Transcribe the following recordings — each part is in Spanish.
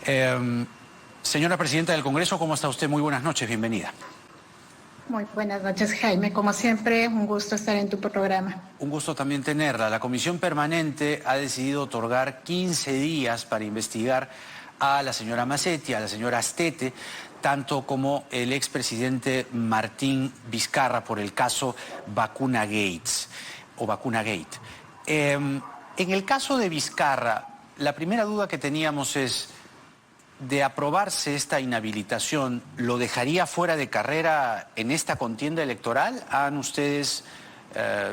Señora Presidenta del Congreso, ¿cómo está usted? Muy buenas noches, bienvenida. Muy buenas noches, Jaime. Como siempre, un gusto estar en tu programa. Un gusto también tenerla. La Comisión Permanente ha decidido otorgar 15 días para investigar a la señora Macetti, a la señora Astete, tanto como el expresidente Martín Vizcarra por el caso Vacuna Gates o Vacuna Gate. En el caso de Vizcarra, la primera duda que teníamos es, de aprobarse esta inhabilitación, ¿lo dejaría fuera de carrera en esta contienda electoral? ¿Han ustedes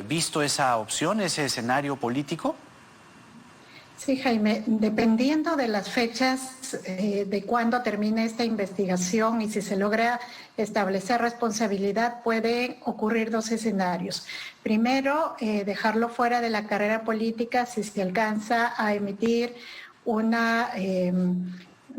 visto esa opción, ese escenario político? Sí, Jaime, dependiendo de las fechas de cuándo termine esta investigación y si se logra establecer responsabilidad, pueden ocurrir dos escenarios. Primero, dejarlo fuera de la carrera política si se alcanza a emitir una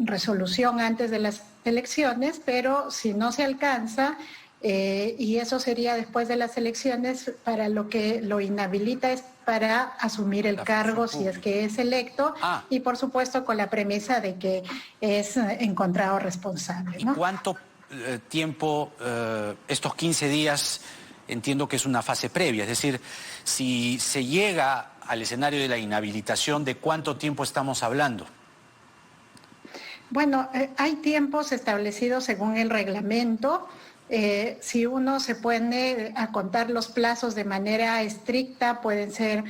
resolución antes de las elecciones, pero si no se alcanza, y eso sería después de las elecciones, para lo que lo inhabilita es para asumir el cargo si es que es electo, y por supuesto con la premisa de que es encontrado responsable, ¿no? ¿Y cuánto tiempo, estos 15 días, entiendo que es una fase previa? Es decir, si se llega al escenario de la inhabilitación, ¿de cuánto tiempo estamos hablando? Bueno, hay tiempos establecidos según el reglamento. Si uno se pone a contar los plazos de manera estricta, pueden ser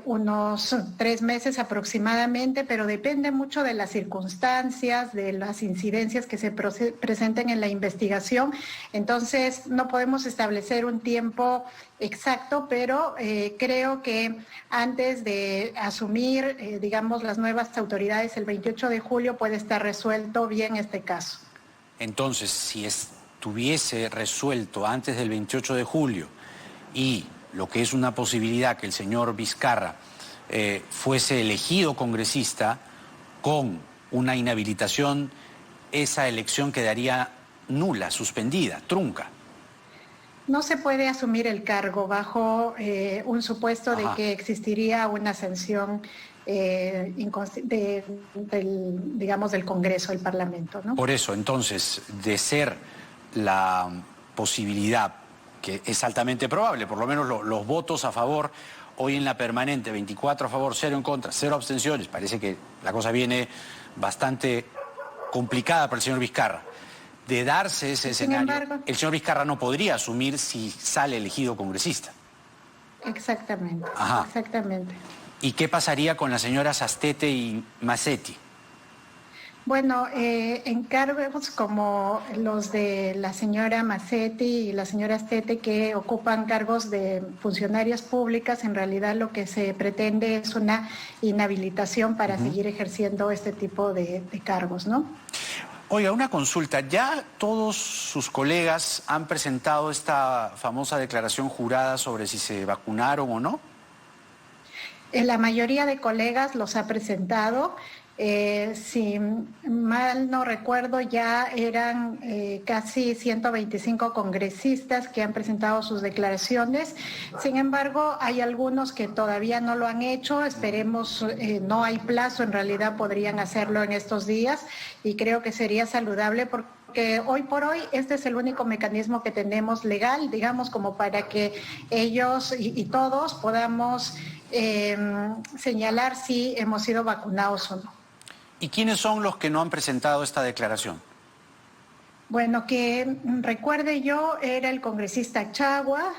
unos 3 meses aproximadamente, pero depende mucho de las circunstancias, de las incidencias que se presenten en la investigación. Entonces, no podemos establecer un tiempo exacto, pero creo que antes de asumir, digamos, las nuevas autoridades el 28 de julio puede estar resuelto bien este caso. Entonces, si estuviese resuelto antes del 28 de julio y lo que es una posibilidad que el señor Vizcarra fuese elegido congresista con una inhabilitación, esa elección quedaría nula, suspendida, trunca. No se puede asumir el cargo bajo un supuesto de que existiría una sanción digamos, del Congreso, del Parlamento, ¿no? Por eso, entonces, de ser la posibilidad, que es altamente probable, por lo menos los votos a favor hoy en la permanente, 24 a favor, 0 en contra, 0 abstenciones, parece que la cosa viene bastante complicada para el señor Vizcarra. De darse ese escenario, embargo, el señor Vizcarra no podría asumir si sale elegido congresista. Exactamente, exactamente. ¿Y qué pasaría con las señoras Astete y Macetti? Bueno, encargos como los de la señora Macetti y la señora Astete, que ocupan cargos de funcionarias públicas, en realidad lo que se pretende es una inhabilitación para seguir ejerciendo este tipo de cargos, ¿no? Oiga, una consulta. ¿Ya todos sus colegas han presentado esta famosa declaración jurada sobre si se vacunaron o no? La mayoría de colegas los ha presentado. Si mal no recuerdo, ya eran casi 125 congresistas que han presentado sus declaraciones. Sin embargo, hay algunos que todavía no lo han hecho. Esperemos, no hay plazo, en realidad podrían hacerlo en estos días, y creo que sería saludable porque hoy por hoy este es el único mecanismo que tenemos legal, digamos, como para que ellos y todos podamos señalar si hemos sido vacunados o no. ¿Y quiénes son los que no han presentado esta declaración? Bueno, que recuerde yo, era el congresista Chagua,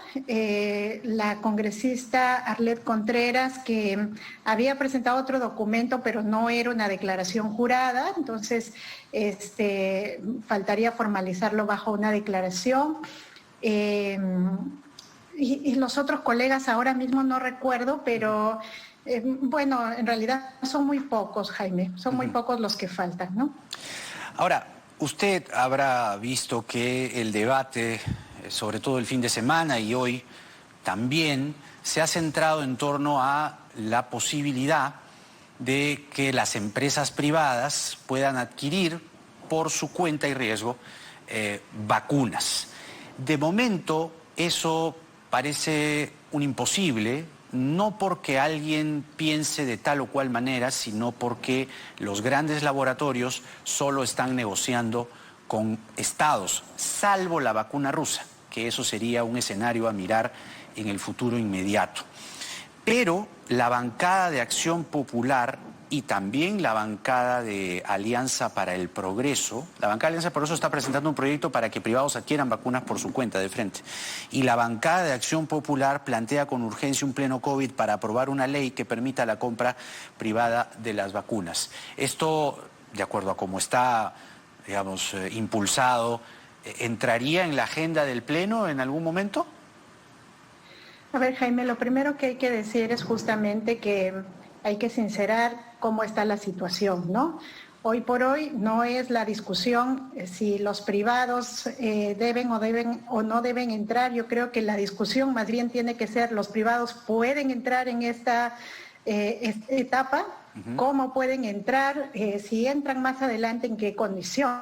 la congresista Arlet Contreras, que había presentado otro documento, pero no era una declaración jurada, entonces faltaría formalizarlo bajo una declaración. Y los otros colegas ahora mismo no recuerdo, pero bueno, en realidad son muy pocos, Jaime, son muy pocos los que faltan, ¿no? Ahora, usted habrá visto que el debate, sobre todo el fin de semana y hoy también, se ha centrado en torno a la posibilidad de que las empresas privadas puedan adquirir por su cuenta y riesgo vacunas. De momento, eso parece un imposible no porque alguien piense de tal o cual manera, sino porque los grandes laboratorios solo están negociando con estados, salvo la vacuna rusa, que eso sería un escenario a mirar en el futuro inmediato. Pero la bancada de Acción Popular y también la bancada de Alianza para el Progreso, la bancada de Alianza para el Progreso está presentando un proyecto para que privados adquieran vacunas por su cuenta de frente. Y la bancada de Acción Popular plantea con urgencia un pleno COVID para aprobar una ley que permita la compra privada de las vacunas. Esto, de acuerdo a cómo está, digamos, impulsado, ¿entraría en la agenda del pleno en algún momento? A ver, Jaime, lo primero que hay que decir es justamente que hay que sincerar cómo está la situación, ¿no? Hoy por hoy no es la discusión si los privados deben o no deben entrar. Yo creo que la discusión más bien tiene que ser los privados pueden entrar en esta etapa, cómo pueden entrar, si entran más adelante, en qué condición.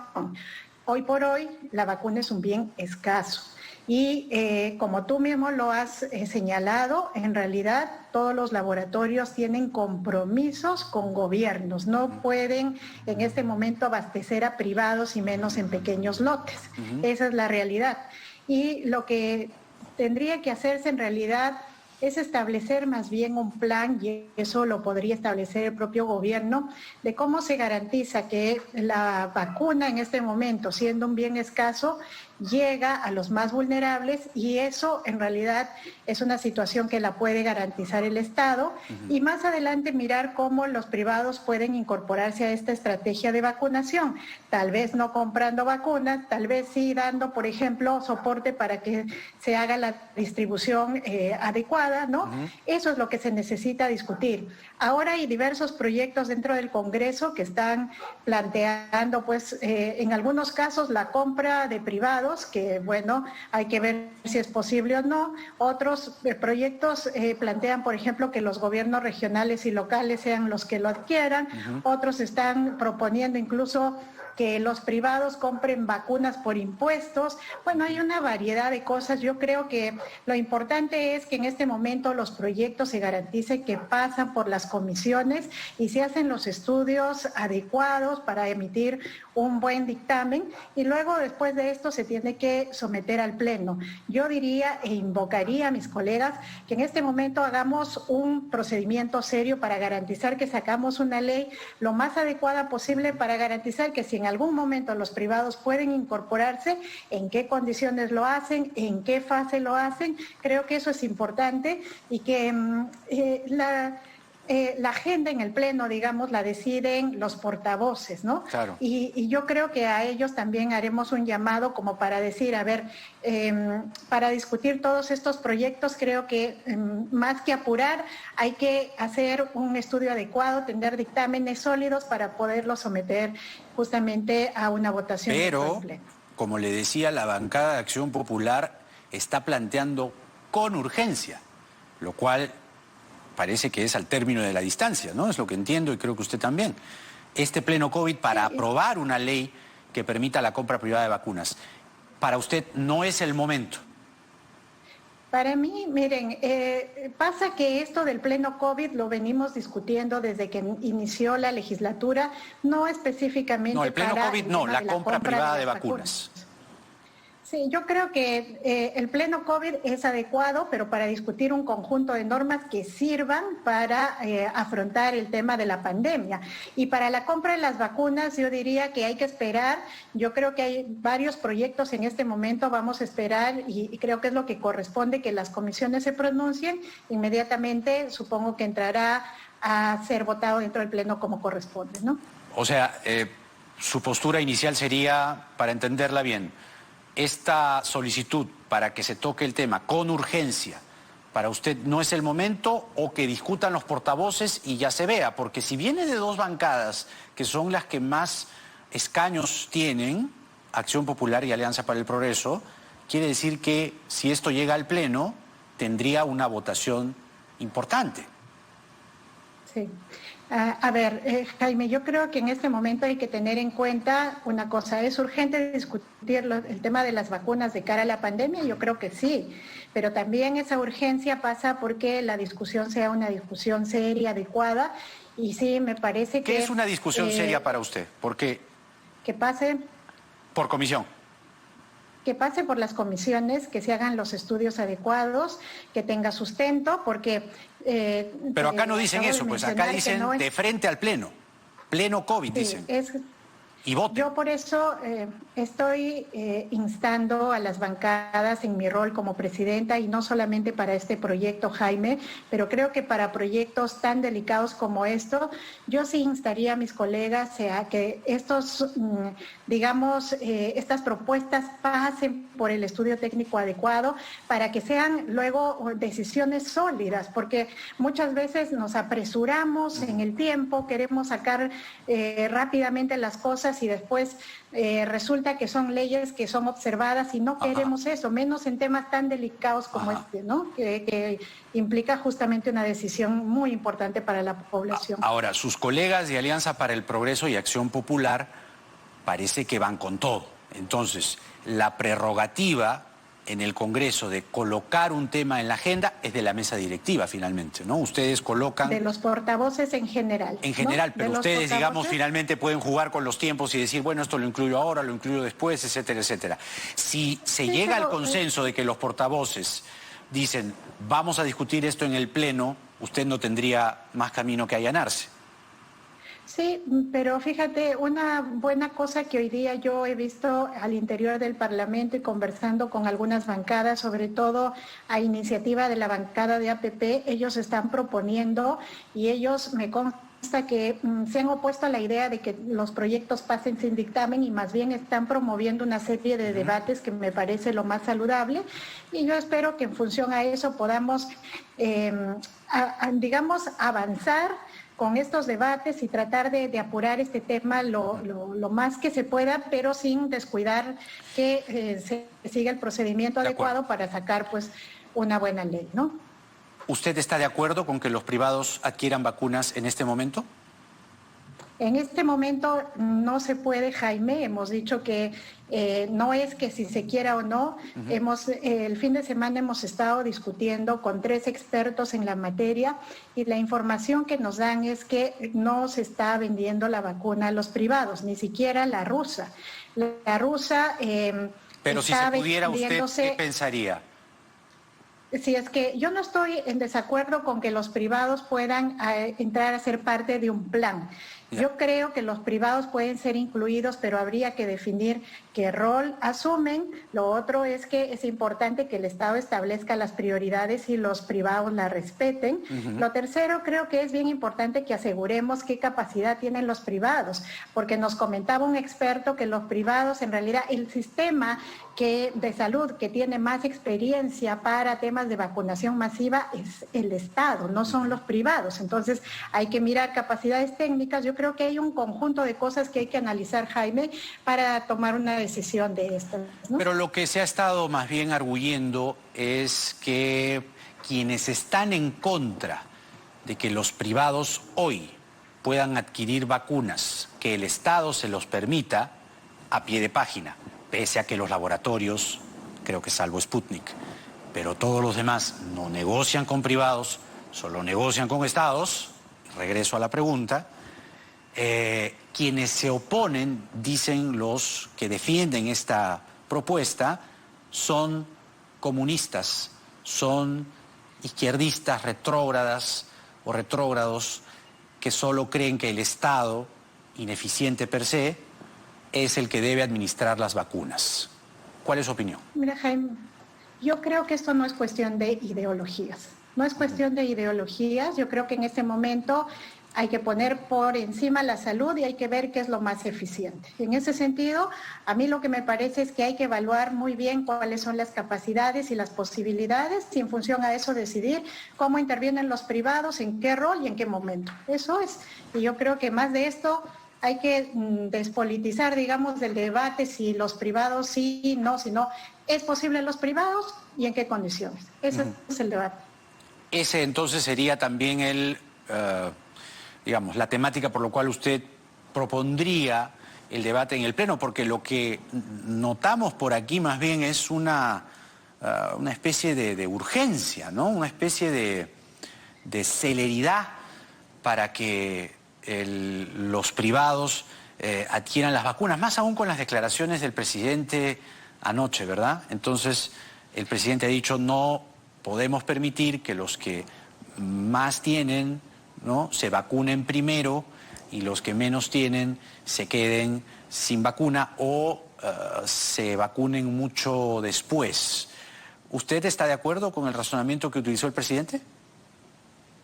Hoy por hoy la vacuna es un bien escaso. Y como tú mismo lo has señalado, en realidad todos los laboratorios tienen compromisos con gobiernos. No pueden en este momento abastecer a privados y menos en pequeños lotes. Esa es la realidad. Y lo que tendría que hacerse en realidad es establecer más bien un plan, y eso lo podría establecer el propio gobierno, de cómo se garantiza que la vacuna en este momento, siendo un bien escaso, llega a los más vulnerables, y eso en realidad es una situación que la puede garantizar el Estado, y más adelante mirar cómo los privados pueden incorporarse a esta estrategia de vacunación, tal vez no comprando vacunas, tal vez sí dando, por ejemplo, soporte para que se haga la distribución adecuada, ¿no? Eso es lo que se necesita discutir. Ahora hay diversos proyectos dentro del Congreso que están planteando, pues, en algunos casos la compra de privados, que bueno, hay que ver si es posible o no. Otros proyectos plantean, por ejemplo, que los gobiernos regionales y locales sean los que lo adquieran. Otros están proponiendo incluso que los privados compren vacunas por impuestos. Bueno, hay una variedad de cosas. Yo creo que lo importante es que en este momento los proyectos se garantice que pasan por las comisiones y se hacen los estudios adecuados para emitir un buen dictamen, y luego después de esto se tiene que someter al Pleno. Yo diría e invocaría a mis colegas que en este momento hagamos un procedimiento serio para garantizar que sacamos una ley lo más adecuada posible, para garantizar que si en algún momento los privados pueden incorporarse, en qué condiciones lo hacen, en qué fase lo hacen. Creo que eso es importante, y que la agenda en el Pleno, digamos, la deciden los portavoces, ¿no? Claro. Y yo creo que a ellos también haremos un llamado como para decir, a ver, para discutir todos estos proyectos, creo que más que apurar, hay que hacer un estudio adecuado, tener dictámenes sólidos para poderlos someter justamente a una votación. Pero, como le decía, la bancada de Acción Popular está planteando con urgencia, lo cual parece que es al término de la distancia, ¿no? Es lo que entiendo, y creo que usted también. Este pleno COVID para aprobar una ley que permita la compra privada de vacunas. Para usted no es el momento. Para mí, miren, pasa que esto del pleno COVID lo venimos discutiendo desde que inició la legislatura, no específicamente. No, el pleno para COVID no, la compra privada de vacunas. vacunas. Sí, yo creo que el pleno COVID es adecuado, pero para discutir un conjunto de normas que sirvan para afrontar el tema de la pandemia. Y para la compra de las vacunas, yo diría que hay que esperar. Yo creo que hay varios proyectos en este momento, vamos a esperar, y creo que es lo que corresponde, que las comisiones se pronuncien. Inmediatamente supongo que entrará a ser votado dentro del pleno como corresponde, ¿no? O sea, su postura inicial sería, para entenderla bien, esta solicitud para que se toque el tema con urgencia, ¿para usted no es el momento, o que discutan los portavoces y ya se vea? Porque si viene de dos bancadas que son las que más escaños tienen, Acción Popular y Alianza para el Progreso, quiere decir que si esto llega al Pleno tendría una votación importante. Sí. A ver, Jaime, yo creo que en este momento hay que tener en cuenta una cosa. ¿Es urgente discutir el tema de las vacunas de cara a la pandemia? Yo creo que sí, pero también esa urgencia pasa porque la discusión sea una discusión seria, adecuada, y sí, me parece que... ¿Qué es una discusión seria para usted? ¿Por qué? Que pase... Por comisión. Que pase por las comisiones, que se hagan los estudios adecuados, que tenga sustento, porque... Pero acá no dicen eso, pues acá dicen no es... de frente al pleno. Pleno COVID, sí, dicen. Y voten. Yo por eso estoy instando a las bancadas en mi rol como presidenta, y no solamente para este proyecto, Jaime, pero creo que para proyectos tan delicados como esto, yo sí instaría a mis colegas a que estos, estas propuestas pasen por el estudio técnico adecuado para que sean luego decisiones sólidas, porque muchas veces nos apresuramos en el tiempo, queremos sacar rápidamente las cosas y después resulta que son leyes que son observadas y no queremos eso, menos en temas tan delicados como este, ¿no? Que implica justamente una decisión muy importante para la población. Ahora, sus colegas de Alianza para el Progreso y Acción Popular parece que van con todo. Entonces, la prerrogativa en el Congreso de colocar un tema en la agenda es de la mesa directiva, finalmente, ¿no? Ustedes colocan... De los portavoces en general. En general, ¿no? pero ustedes, digamos, finalmente pueden jugar con los tiempos y decir, bueno, esto lo incluyo ahora, lo incluyo después, etcétera, etcétera. Si se llega al consenso de que los portavoces dicen, vamos a discutir esto en el Pleno, usted no tendría más camino que allanarse. Sí, pero fíjate, una buena cosa que hoy día yo he visto al interior del Parlamento y conversando con algunas bancadas, sobre todo a iniciativa de la bancada de APP, ellos están proponiendo y ellos me consta que se han opuesto a la idea de que los proyectos pasen sin dictamen y más bien están promoviendo una serie de debates que me parece lo más saludable, y yo espero que en función a eso podamos, avanzar con estos debates y tratar de apurar este tema lo más que se pueda, pero sin descuidar que se siga el procedimiento adecuado para sacar pues una buena ley, ¿no? ¿Usted está de acuerdo con que los privados adquieran vacunas en este momento? En este momento no se puede, Jaime. Hemos dicho que no es que si se quiera o no. El fin de semana hemos estado discutiendo con 3 expertos en la materia y la información que nos dan es que no se está vendiendo la vacuna a los privados, ni siquiera la rusa. La rusa... pero si se pudiera, ¿usted qué pensaría? Si es que yo no estoy en desacuerdo con que los privados puedan entrar a ser parte de un plan. Yo creo que los privados pueden ser incluidos, pero habría que definir qué rol asumen. Lo otro es que es importante que el Estado establezca las prioridades y los privados las respeten. Lo tercero, creo que es bien importante que aseguremos qué capacidad tienen los privados, porque nos comentaba un experto que los privados, en realidad, el sistema de salud que tiene más experiencia para temas de vacunación masiva es el Estado, no son los privados. Entonces hay que mirar capacidades técnicas. Yo creo que hay un conjunto de cosas que hay que analizar, Jaime, para tomar una decisión de estas, ¿no? Pero lo que se ha estado más bien arguyendo es que quienes están en contra de que los privados hoy puedan adquirir vacunas, que el Estado se los permita a pie de página, pese a que los laboratorios, creo que salvo Sputnik, pero todos los demás no negocian con privados, solo negocian con estados. Regreso a la pregunta. Quienes se oponen, dicen los que defienden esta propuesta, son comunistas, son izquierdistas retrógradas o retrógrados que solo creen que el Estado, ineficiente per se, es el que debe administrar las vacunas. ¿Cuál es su opinión? Mira, Jaime, yo creo que esto no es cuestión de ideologías. No es cuestión de ideologías. Yo creo que en este momento hay que poner por encima la salud y hay que ver qué es lo más eficiente. En ese sentido, a mí lo que me parece es que hay que evaluar muy bien cuáles son las capacidades y las posibilidades y en función a eso decidir cómo intervienen los privados, en qué rol y en qué momento. Eso es. Y yo creo que más de esto hay que despolitizar, digamos, del debate si los privados sí, no, si no. ¿Es posible los privados y en qué condiciones? Ese es el debate. Ese entonces sería también el digamos, la temática por la cual usted propondría el debate en el Pleno, porque lo que notamos por aquí más bien es una especie de urgencia, ¿no? Una especie de celeridad para que los privados adquieran las vacunas, más aún con las declaraciones del presidente anoche, ¿verdad? Entonces, el presidente ha dicho, no podemos permitir que los que más tienen, ¿no?, se vacunen primero y los que menos tienen se queden sin vacuna o se vacunen mucho después. ¿Usted está de acuerdo con el razonamiento que utilizó el presidente?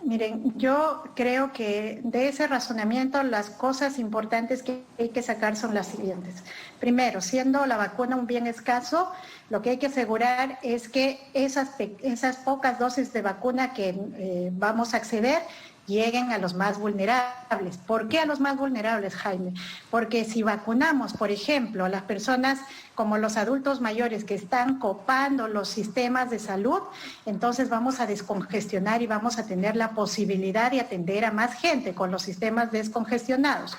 Miren, yo creo que de ese razonamiento las cosas importantes que hay que sacar son las siguientes. Primero, siendo la vacuna un bien escaso, lo que hay que asegurar es que esas pocas dosis de vacuna que vamos a acceder lleguen a los más vulnerables. ¿Por qué a los más vulnerables, Jaime? Porque si vacunamos, por ejemplo, a las personas como los adultos mayores que están copando los sistemas de salud, entonces vamos a descongestionar y vamos a tener la posibilidad de atender a más gente con los sistemas descongestionados.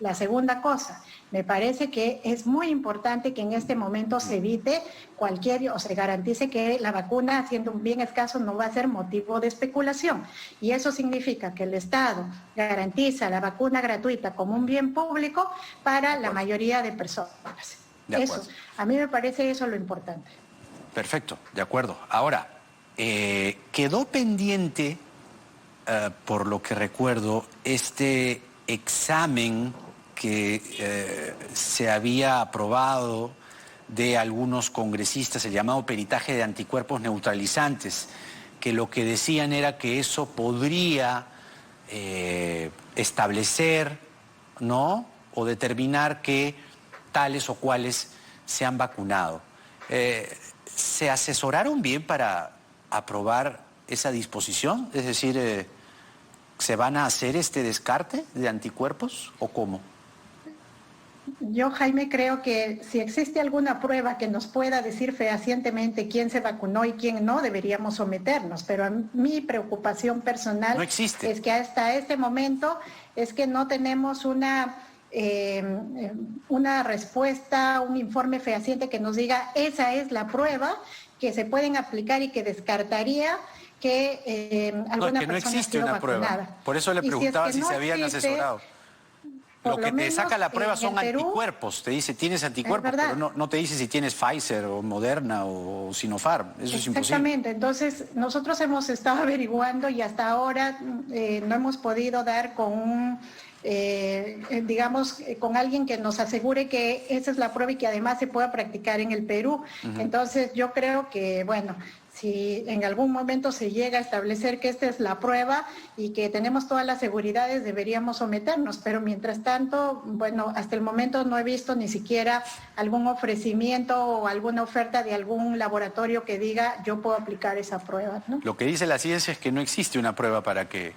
La segunda cosa, me parece que es muy importante que en este momento se evite o se garantice que la vacuna, siendo un bien escaso, no va a ser motivo de especulación. Y eso significa que el Estado garantiza la vacuna gratuita como un bien público para la mayoría de personas. Eso, a mí me parece eso lo importante. Perfecto, de acuerdo. Ahora, quedó pendiente, por lo que recuerdo, este examen que se había aprobado de algunos congresistas, el llamado peritaje de anticuerpos neutralizantes, que lo que decían era que eso podría establecer, ¿no?, o determinar que tales o cuales se han vacunado. ¿Se asesoraron bien para aprobar esa disposición? Es decir, ¿se van a hacer este descarte de anticuerpos o cómo? Yo, Jaime, creo que si existe alguna prueba que nos pueda decir fehacientemente quién se vacunó y quién no, deberíamos someternos. Pero mi preocupación personal no existe. Es que hasta este momento es que no tenemos una respuesta, un informe fehaciente que nos diga esa es la prueba que se pueden aplicar y que descartaría que alguna que no persona existe ha sido una vacunada. Prueba. Por eso le preguntaba si se habían asesorado. Lo que te saca la prueba son anticuerpos. Te dice tienes anticuerpos, pero no te dice si tienes Pfizer o Moderna o Sinopharm. Eso es imposible. Exactamente. Entonces, nosotros hemos estado averiguando y hasta ahora no hemos podido dar con con alguien que nos asegure que esa es la prueba y que además se pueda practicar en el Perú. Entonces, yo creo que, bueno, si en algún momento se llega a establecer que esta es la prueba y que tenemos todas las seguridades, deberíamos someternos. Pero mientras tanto, bueno, hasta el momento no he visto ni siquiera algún ofrecimiento o alguna oferta de algún laboratorio que diga yo puedo aplicar esa prueba, ¿no? Lo que dice la ciencia es que no existe una prueba para que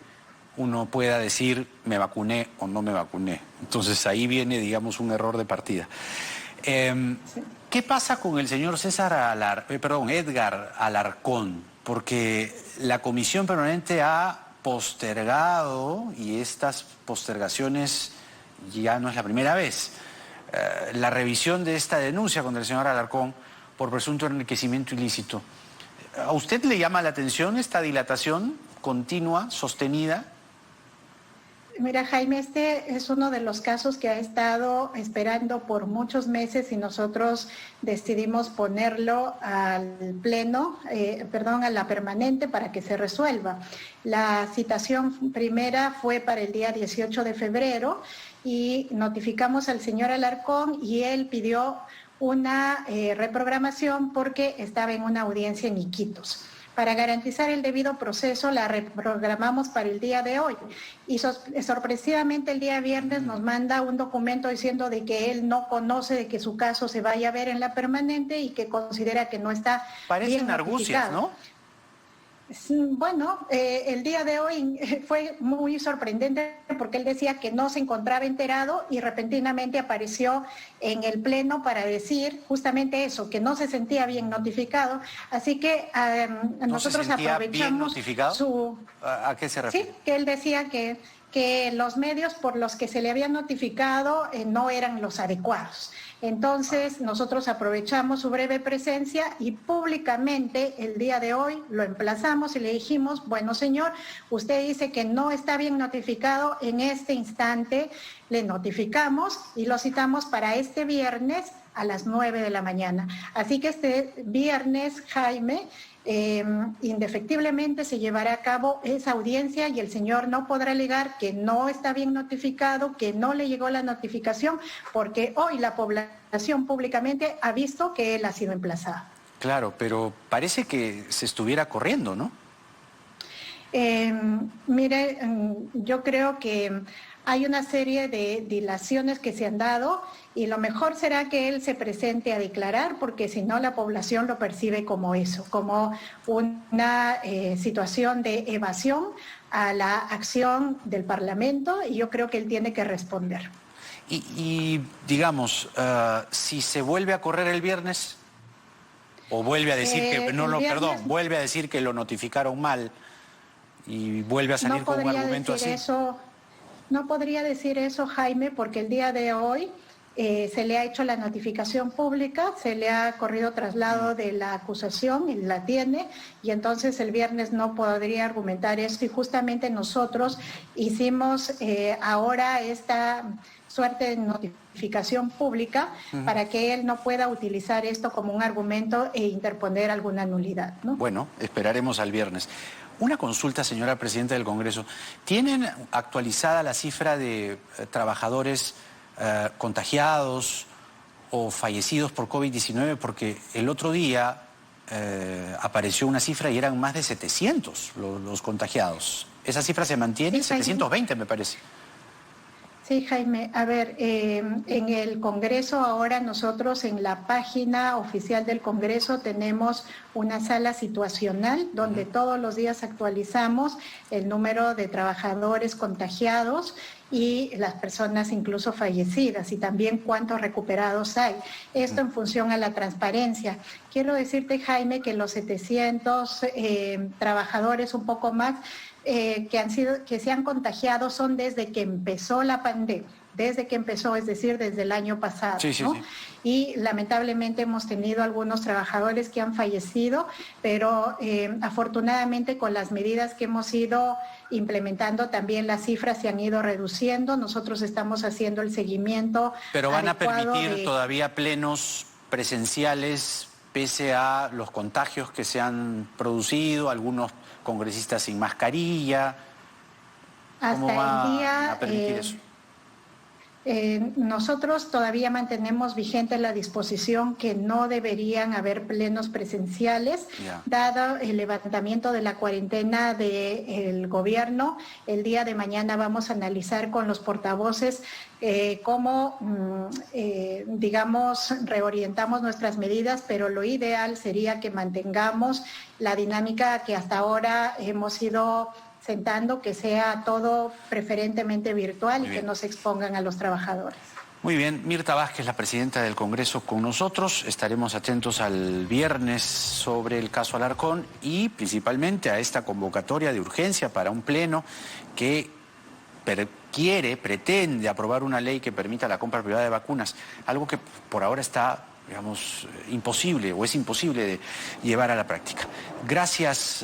uno pueda decir me vacuné o no me vacuné. Entonces ahí viene, digamos, un error de partida. Sí. ¿Qué pasa con el señor Edgar Alarcón? Porque la Comisión Permanente ha postergado, y estas postergaciones ya no es la primera vez, la revisión de esta denuncia contra el señor Alarcón por presunto enriquecimiento ilícito. ¿A usted le llama la atención esta dilatación continua, sostenida? Mira, Jaime, este es uno de los casos que ha estado esperando por muchos meses y nosotros decidimos ponerlo al pleno, a la permanente para que se resuelva. La citación primera fue para el día 18 de febrero y notificamos al señor Alarcón y él pidió una reprogramación porque estaba en una audiencia en Iquitos. Para garantizar el debido proceso, la reprogramamos para el día de hoy. Y sorpresivamente el día viernes nos manda un documento diciendo de que él no conoce de que su caso se vaya a ver en la permanente y que considera que no está bien argucias, ¿no? Bueno, el día de hoy fue muy sorprendente porque él decía que no se encontraba enterado y repentinamente apareció en el pleno para decir justamente eso, que no se sentía bien notificado. Así que nosotros aprovechamos bien notificado? ¿A qué se refiere? Sí, que él decía que que los medios por los que se le había notificado no eran los adecuados. Entonces, nosotros aprovechamos su breve presencia y públicamente el día de hoy lo emplazamos y le dijimos, bueno, señor, usted dice que no está bien notificado, en este instante le notificamos y lo citamos para este viernes a las 9 de la mañana. Así que este viernes, Jaime, indefectiblemente se llevará a cabo esa audiencia y el señor no podrá alegar que no está bien notificado, que no le llegó la notificación, porque hoy la población públicamente ha visto que él ha sido emplazado. Claro, pero parece que se estuviera corriendo, ¿no? Mire, yo creo que hay una serie de dilaciones que se han dado y lo mejor será que él se presente a declarar, porque si no la población lo percibe como eso, como una situación de evasión a la acción del Parlamento, y yo creo que él tiene que responder. Y digamos, si se vuelve a correr el viernes, o vuelve a decir que, vuelve a decir que lo notificaron mal y vuelve a salir con un argumento así. No podría decir eso, Jaime, porque el día de hoy se le ha hecho la notificación pública, se le ha corrido traslado de la acusación y la tiene, y entonces el viernes no podría argumentar eso, y justamente nosotros hicimos ahora esta suerte de notificación pública para que él no pueda utilizar esto como un argumento e interponer alguna nulidad, ¿no? Bueno, esperaremos al viernes. Una consulta, señora Presidenta del Congreso. ¿Tienen actualizada la cifra de trabajadores contagiados o fallecidos por COVID-19? Porque el otro día apareció una cifra y eran más de 700 los contagiados. ¿Esa cifra se mantiene? Sí, 720 me parece. Sí, Jaime. A ver, en el Congreso ahora nosotros en la página oficial del Congreso tenemos una sala situacional donde todos los días actualizamos el número de trabajadores contagiados y las personas incluso fallecidas, y también cuántos recuperados hay. Esto en función a la transparencia. Quiero decirte, Jaime, que los 700 trabajadores, un poco más, que se han contagiado son desde que empezó la pandemia, desde que empezó, es decir, desde el año pasado, ¿no? Sí. Y lamentablemente hemos tenido algunos trabajadores que han fallecido, pero afortunadamente con las medidas que hemos ido implementando también las cifras se han ido reduciendo. Nosotros estamos haciendo el seguimiento. Pero van a permitir todavía plenos presenciales pese a los contagios que se han producido, algunos congresistas sin mascarilla. ¿Cómo van a permitir eso? Nosotros todavía mantenemos vigente la disposición que no deberían haber plenos presenciales, dado el levantamiento de la cuarentena del gobierno. El día de mañana vamos a analizar con los portavoces cómo, digamos, reorientamos nuestras medidas, pero lo ideal sería que mantengamos la dinámica que hasta ahora hemos ido sentando, que sea todo preferentemente virtual y que no se expongan a los trabajadores. Muy bien, Mirta Vázquez, la presidenta del Congreso, con nosotros. Estaremos atentos al viernes sobre el caso Alarcón y principalmente a esta convocatoria de urgencia para un pleno que pretende aprobar una ley que permita la compra privada de vacunas, algo que por ahora está, digamos, imposible o es imposible de llevar a la práctica. Gracias,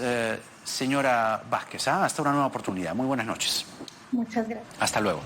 señora Vázquez. Hasta una nueva oportunidad. Muy buenas noches. Muchas gracias. Hasta luego.